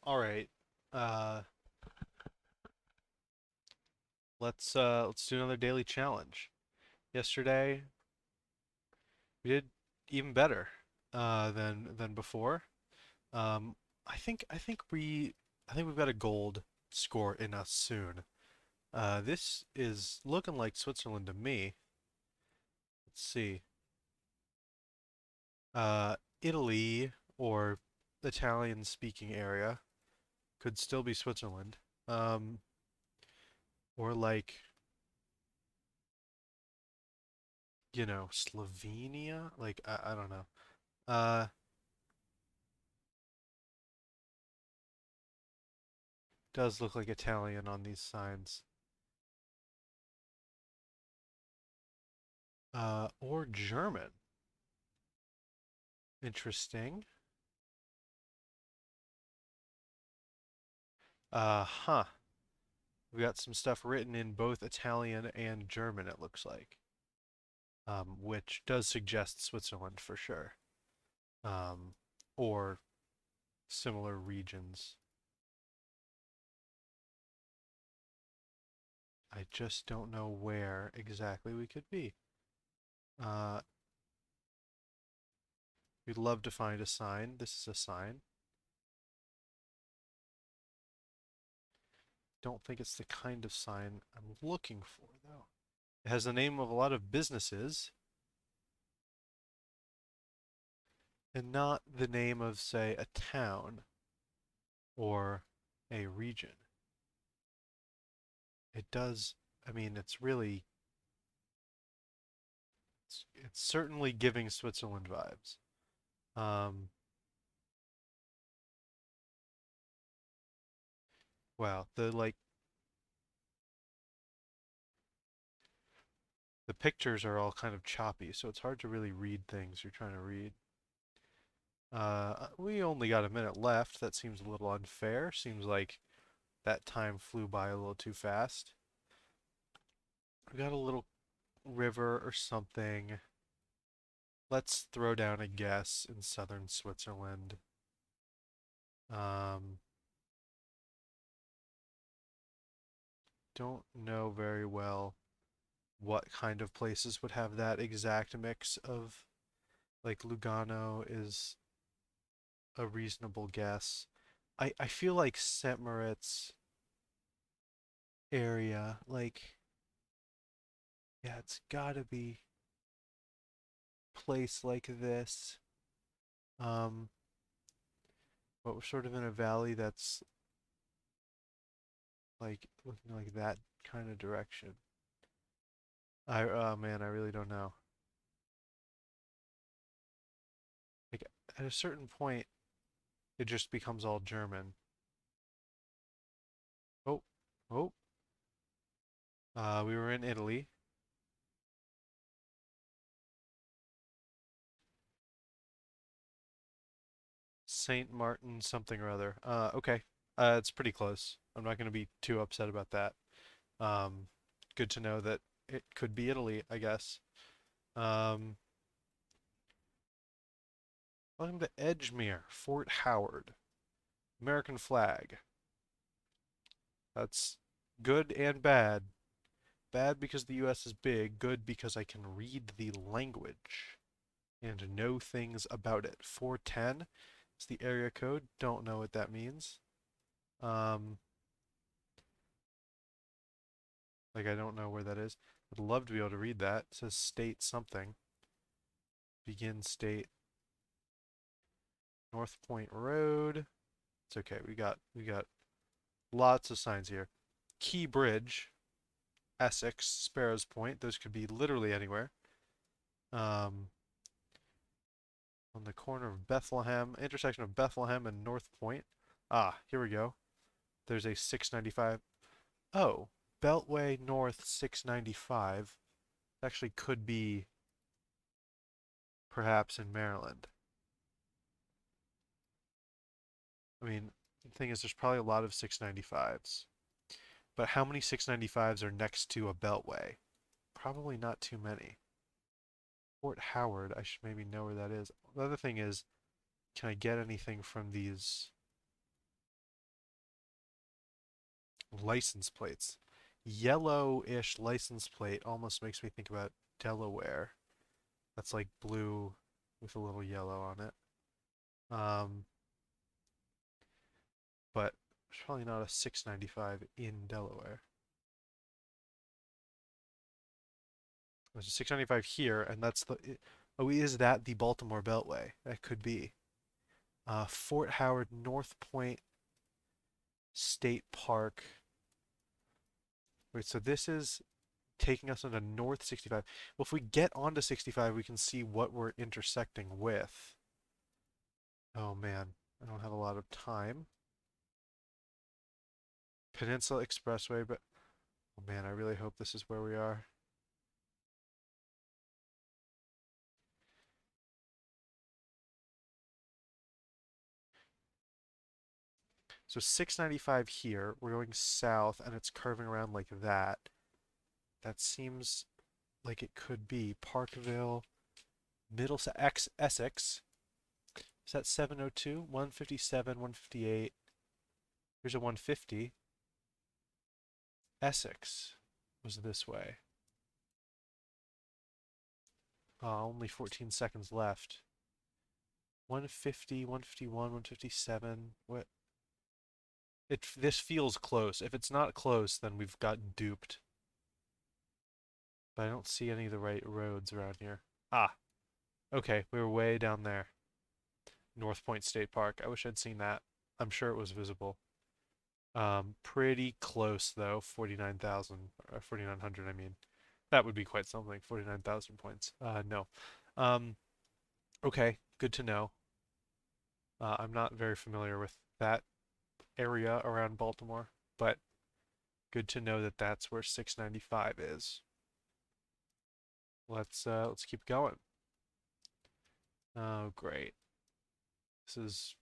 All right. Uh, let's do another daily challenge. Yesterday we did even better than before. Um, I think we've got a gold score in us soon. This is looking like Switzerland to me. Let's see. Italy or Italian speaking area could still be Switzerland. Um, or like, Slovenia? Like I don't know. Uh, does look like Italian on these signs. Or German. Interesting. Huh. We got some stuff written in both Italian and German, it looks like. Which does suggest Switzerland for sure. Um, or similar regions. I just don't know where exactly we could be. Uh, we'd love to find a sign. This is a sign. Don't think it's the kind of sign I'm looking for, though. It has the name of a lot of businesses and not the name of, say, a town or a region. It does, I mean, it's certainly giving Switzerland vibes. Um, wow, the pictures are all kind of choppy, so it's hard to really read things you're trying to read. We only got a minute left. That seems a little unfair. Seems like that time flew by a little too fast. We got a little river or something. Let's throw down a guess in southern Switzerland. Um, don't know very well what kind of places would have that exact mix of, like, Lugano is a reasonable guess. I feel like St. Moritz area, like, yeah, it's gotta be a place like this. Um, but we're sort of in a valley that's like looking like that kind of direction. Oh man, I really don't know. Like at a certain point, it just becomes all German. Oh, oh, we were in Italy. Saint Martin something or other. Okay. It's pretty close. I'm not going to be too upset about that. Um, good to know that it could be Italy, I guess. Um, welcome to Edgemere, Fort Howard. American flag. That's good and bad. Bad because the US is big, good because I can read the language and know things about it. 410 is the area code. Don't know what that means. Um, like I don't know where that is. Would love to be able to read that. It says state something. Begin state. North Point Road. It's okay. We got lots of signs here. Key Bridge, Essex, Sparrows Point. Those could be literally anywhere. Um, on the corner of Bethlehem, intersection of Bethlehem and North Point. Ah, here we go. There's a 695. Oh, Beltway North 695. Actually could be perhaps in Maryland. I mean, the thing is, there's probably a lot of 695s. But how many 695s are next to a beltway? Probably not too many. Fort Howard, I should maybe know where that is. The other thing is, can I get anything from these License plates. Yellowish license plate almost makes me think about Delaware. That's like blue with a little yellow on it. Um, but there's probably not a 695 in Delaware. There's a 695 here, and that's oh, is that the Baltimore Beltway? That could be. Fort Howard, North Point State Park. Wait, so this is taking us onto North 65. Well, if we get onto 65, we can see what we're intersecting with. Oh man, I don't have a lot of time. Peninsula Expressway, but oh man, I really hope this is where we are. So 695 here, we're going south and it's curving around like that. That seems like it could be Parkville, Middlesex, Essex. Is that 702? 157, 158. Here's a 150. Essex was this way. Only 14 seconds left. 150, 151, 157. What? This feels close. If it's not close, then we've gotten duped. But I don't see any of the right roads around here. Ah, okay, we were way down there. North Point State Park. I wish I'd seen that. I'm sure it was visible. Pretty close though. 49,000 or 4,900. I mean, that would be quite something. 49,000 points. No. Um, okay, good to know. I'm not very familiar with that area around Baltimore, but good to know that that's where 695 is. Let's keep going. Oh, great. This is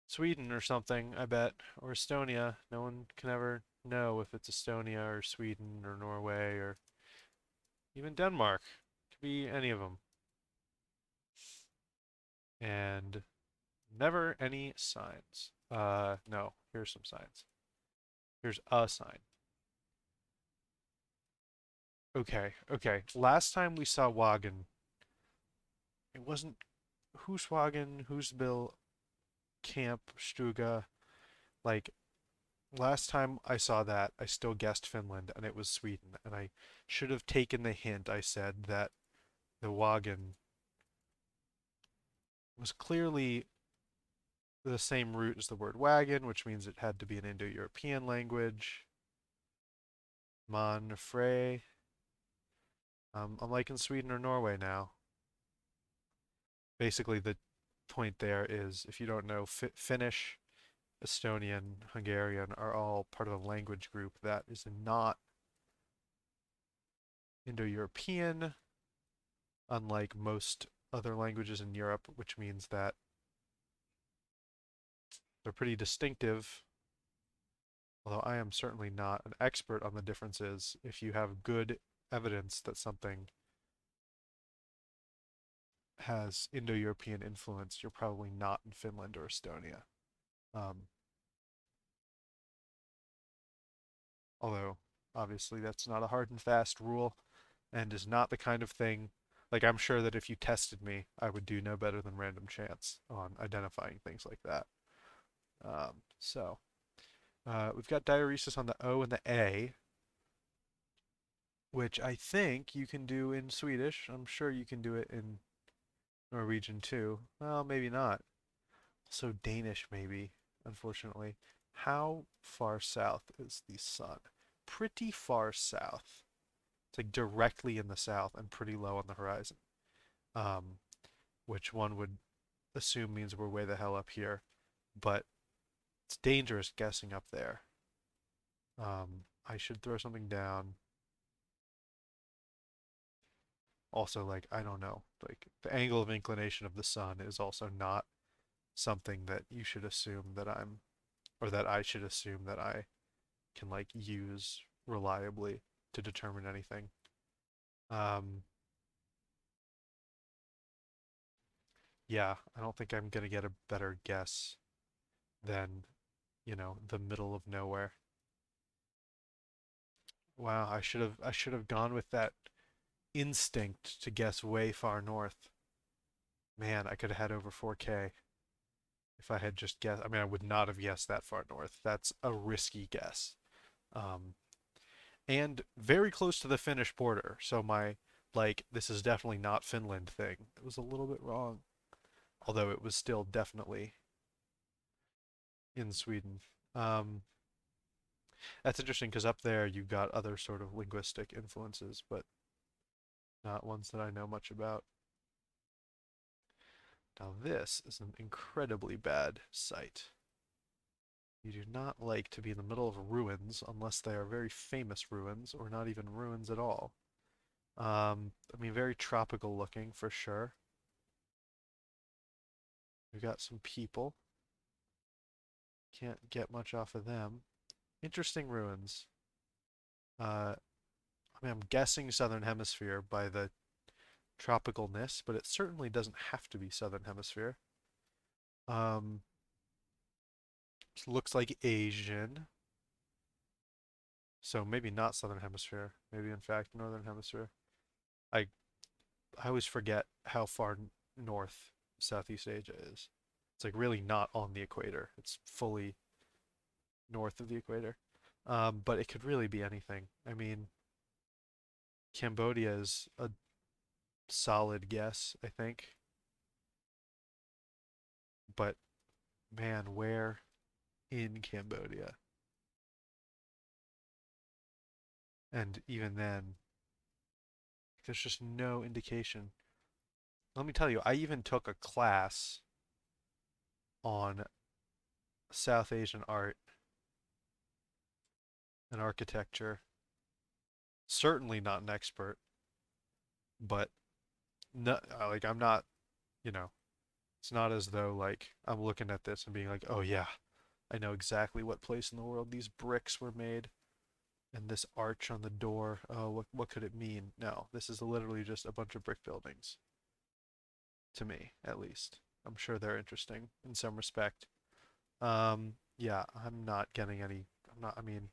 Sweden or something, I bet, or Estonia. No one can ever know if it's Estonia or Sweden or Norway or even Denmark. Could be any of them. And never any signs. No, here's some signs. Here's a sign. Okay, okay. Last time we saw Wagen, it wasn't Huswagen, Husbill, Camp, Stuga. Like, last time I saw that, I still guessed Finland, and it was Sweden. And I should have taken the hint. I said that the Wagen was clearly the same root as the word wagon, which means it had to be an Indo-European language. Man, Frey. I'm like in Sweden or Norway now. Basically, the point there is if you don't know, Finnish, Estonian, Hungarian are all part of a language group that is not Indo-European, unlike most other languages in Europe, which means that they're pretty distinctive. Although I am certainly not an expert on the differences, if you have good evidence that something has Indo-European influence, you're probably not in Finland or Estonia. Um, although, obviously, that's not a hard and fast rule and is not the kind of thing, like, I'm sure that if you tested me, I would do no better than random chance on identifying things like that. So, we've got diuresis on the O and the A, which I think you can do in Swedish. I'm sure you can do it in Norwegian too. Well, maybe not. So Danish, maybe, unfortunately. How far south is the sun? Pretty far south. It's like directly in the south and pretty low on the horizon. Um, which one would assume means we're way the hell up here. But it's dangerous guessing up there. I should throw something down. Also, like, I don't know. Like, the angle of inclination of the sun is also not something that you should assume that I'm, or that I should assume that I can like use reliably to determine anything. Um, yeah, I don't think I'm gonna get a better guess than the middle of nowhere. Wow, I should have gone with that instinct to guess way far north. Man, I could have had over 4K if I had just guessed. I mean, I would not have guessed that far north. That's a risky guess. Um, and very close to the Finnish border. So my, like, this is definitely not Finland thing. It was a little bit wrong, although it was still definitely in Sweden. Um, that's interesting because up there you've got other sort of linguistic influences, but not ones that I know much about. Now this is an incredibly bad site. You do not like to be in the middle of ruins unless they are very famous ruins or not even ruins at all. I mean, very tropical looking for sure. We've got some people. Can't get much off of them. Interesting ruins. I mean, I'm guessing Southern Hemisphere by the tropicalness, but it certainly doesn't have to be Southern Hemisphere. Um, looks like Asian. So maybe not Southern Hemisphere. Maybe in fact Northern Hemisphere. I I always forget how far north Southeast Asia is. It's like really not on the equator. It's fully north of the equator. But it could really be anything. I mean, Cambodia is a solid guess, I think. But man, where in Cambodia? And even then, there's just no indication. Let me tell you, I even took a class on South Asian art and architecture. Certainly not an expert, but no, like I'm not, you know, it's not as though like I'm looking at this and being like, oh yeah, I know exactly what place in the world these bricks were made and this arch on the door. Oh, what could it mean? No, this is literally just a bunch of brick buildings, to me at least. I'm sure they're interesting in some respect. Yeah, I'm not getting any. I'm not. I mean,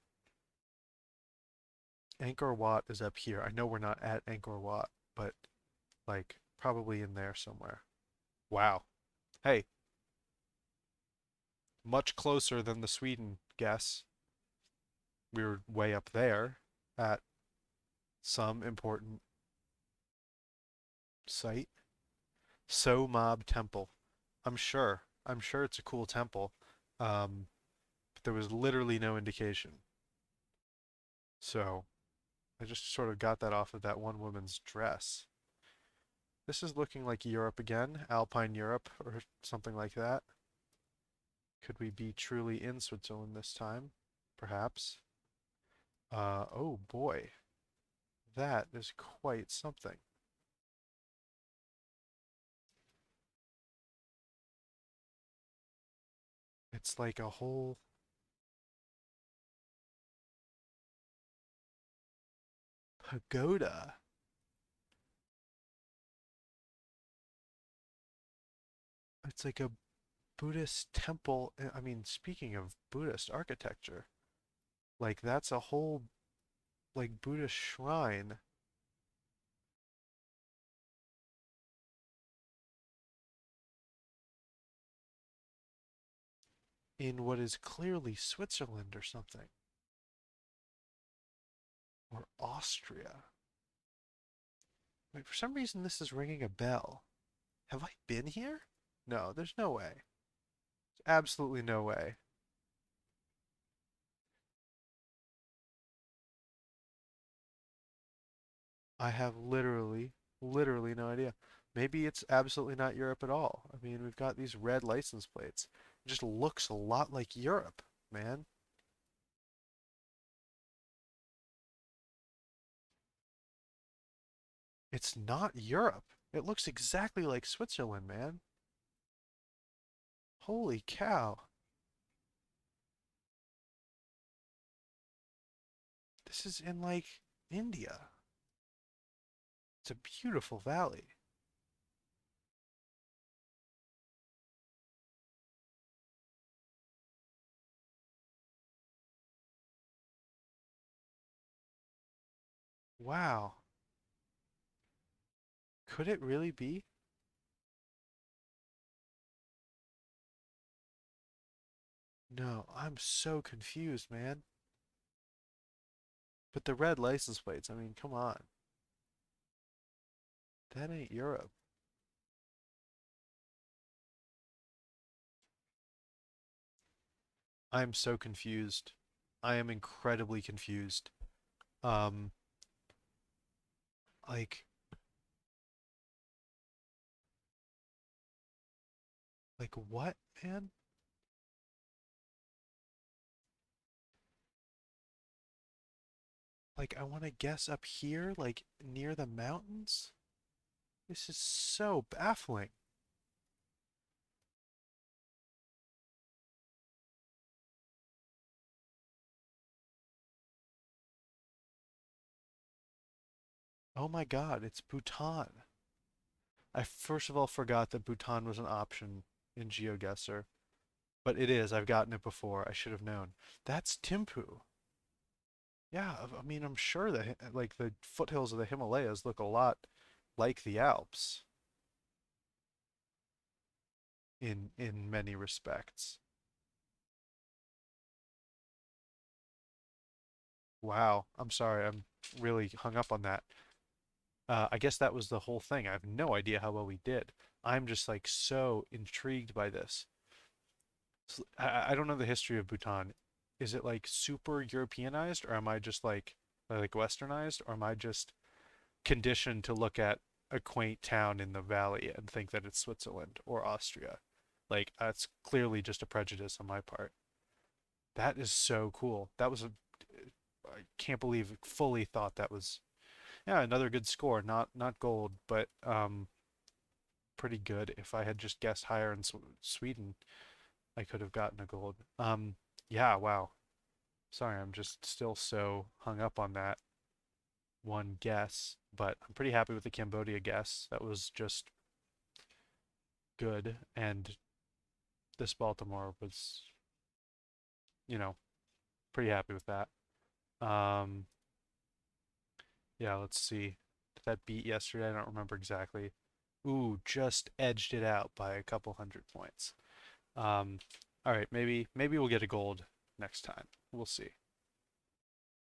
Angkor Wat is up here. I know we're not at Angkor Wat, but like probably in there somewhere. Wow. Hey, much closer than the Sweden guess. We were way up there at some important site. Somab Temple. I'm sure. I'm sure it's a cool temple. But there was literally no indication. So I just sort of got that off of that one woman's dress. This is looking like Europe again, Alpine Europe or something like that. Could we be truly in Switzerland this time? Perhaps. Oh boy, that is quite something. It's like a whole pagoda. It's like a Buddhist temple. I mean, speaking of Buddhist architecture, like that's a whole like Buddhist shrine in what is clearly Switzerland or something, or Austria. Wait, for some reason this is ringing a bell. Have I been here? No, there's no way. Absolutely no way. I have literally no idea. Maybe it's absolutely not Europe at all. I mean, we've got these red license plates. It just looks a lot like Europe, man. It's not Europe. It looks exactly like Switzerland, man. Holy cow. This is in like India. It's a beautiful valley. Wow. Could it really be? No, I'm so confused, man. But the red license plates, I mean, come on. That ain't Europe. I'm so confused. I am incredibly confused. Um, like, what, man? Like, I want to guess up here, like, near the mountains? This is so baffling. Oh my God, it's Bhutan. I first of all forgot that Bhutan was an option in GeoGuessr, but it is. I've gotten it before. I should have known. That's Thimphu. Yeah, I mean, I'm sure that like the foothills of the Himalayas look a lot like the Alps in many respects. Wow, I'm sorry. I'm really hung up on that. I guess that was the whole thing. I have no idea how well we did. I'm just like so intrigued by this. I don't know the history of Bhutan. Is it like super Europeanized, or am I just like Westernized, or am I just conditioned to look at a quaint town in the valley and think that it's Switzerland or Austria? Like that's clearly just a prejudice on my part. That is so cool. That was a I can't believe fully thought that was yeah, another good score. Not gold, but pretty good. If I had just guessed higher in Sweden, I could have gotten a gold. Yeah, wow. Sorry, I'm just still so hung up on that one guess, but I'm pretty happy with the Cambodia guess. That was just good, and this Baltimore was, pretty happy with that. Um, yeah, let's see. Did that beat yesterday? I don't remember exactly. Ooh, just edged it out by a couple hundred points. Um, all right, maybe we'll get a gold next time. We'll see.